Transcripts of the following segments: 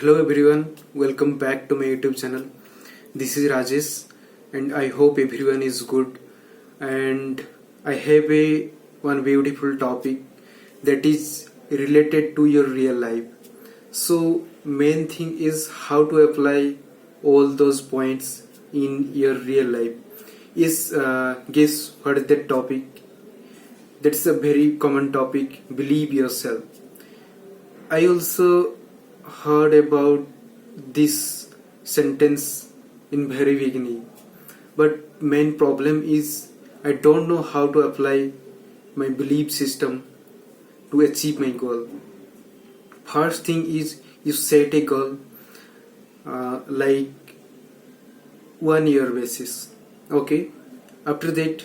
Hello everyone, welcome back to my YouTube channel. This is Rajesh and I hope everyone is good. And I have one beautiful topic that is related to your real life. So main thing is how to apply all those points in your real life. Guess what is that topic? That's a very common topic. Believe yourself. I also heard about this sentence in very beginning, but main problem is I don't know how to apply my belief system to achieve my goal. First thing is you set a goal like 1 year basis. Okay, after that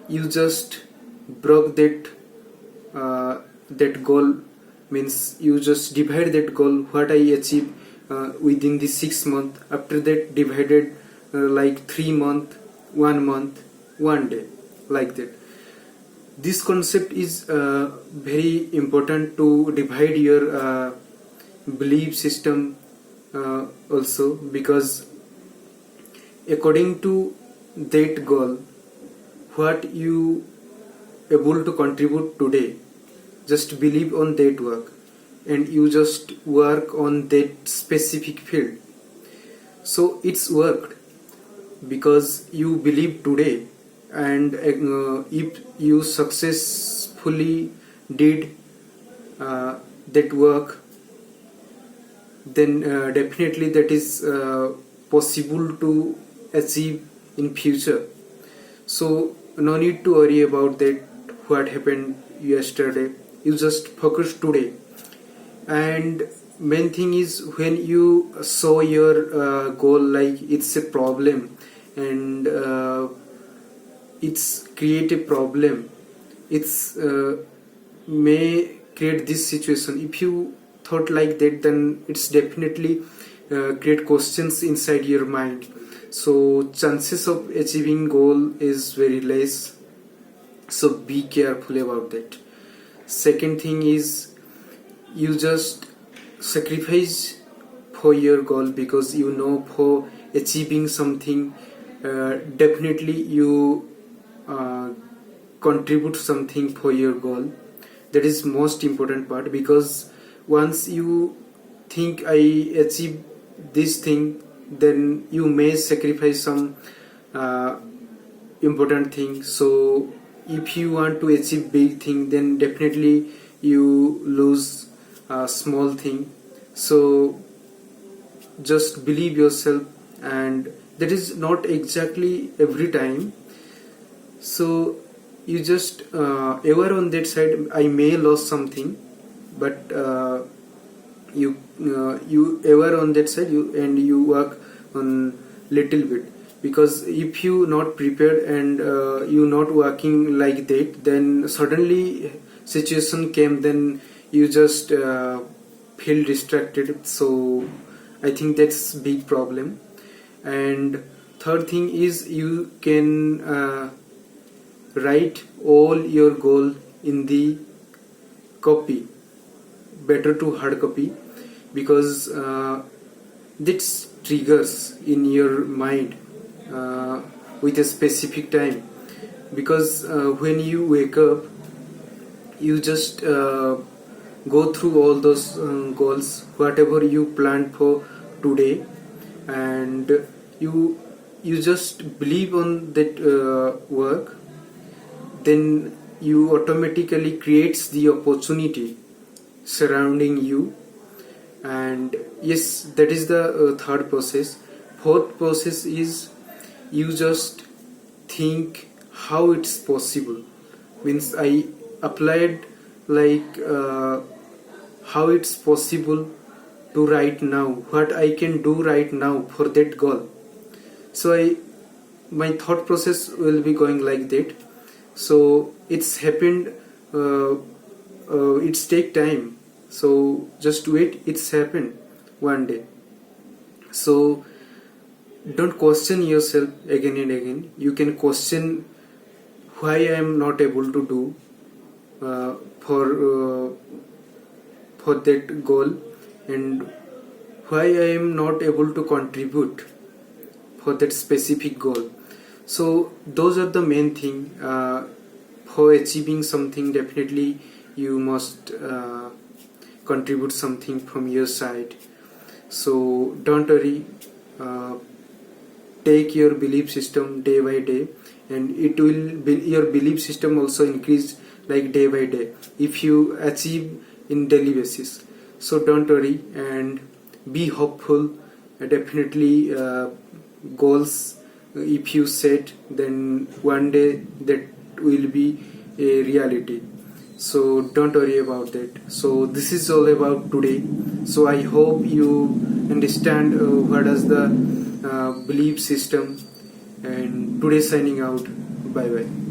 you just broke that goal, means you just divide that goal what I achieve within the 6 month. After that divided like 3 month, 1 month, 1 day, like that. This concept is very important to divide your belief system also, because according to that goal what you able to contribute today, just believe on that work and you just work on that specific field. So it's worked because you believe today, and if you successfully did that work, then definitely that is possible to achieve in future. So no need to worry about that what happened yesterday. You just focus today. And main thing is when you saw your goal like it's a problem and it's create a problem, it's may create this situation. If you thought like that, then it's definitely create questions inside your mind, so chances of achieving goal is very less. So be careful about that. Second thing is you just sacrifice for your goal, because you know for achieving something definitely you contribute something for your goal. That is most important part, because once you think I achieve this thing, then you may sacrifice some important thing. So if you want to achieve big thing, then definitely you lose a small thing. So just believe yourself, and that is not exactly every time. So you just ever on that side I may lose something, but you ever on that side you work on little bit, because if you not prepared and you not working like that, then suddenly situation came, then you just feel distracted. So I think that's big problem. And third thing is you can write all your goal in the copy, better to hard copy, because this triggers in your mind with a specific time. Because when you wake up, you just go through all those goals whatever you planned for today, and you just believe on that work, then you automatically creates the opportunity surrounding you. And yes, that is the third process. Fourth process is you just think how it's possible, means I applied like how it's possible to right now, what I can do right now for that goal. So my thought process will be going like that. So it's happened, it's take time, so just wait, it's happened one day. So don't question yourself again and again. You can question why I am not able to do for that goal, and why I am not able to contribute for that specific goal. So those are the main thing. For achieving something, definitely you must contribute something from your side. So don't worry, take your belief system day by day, and it will be, your belief system also increase like day by day if you achieve in daily basis. So don't worry and be hopeful. Definitely goals if you set, then one day that will be a reality. So don't worry about that. So this is all about today. So I hope you understand what is the belief system, and today signing out. Bye bye.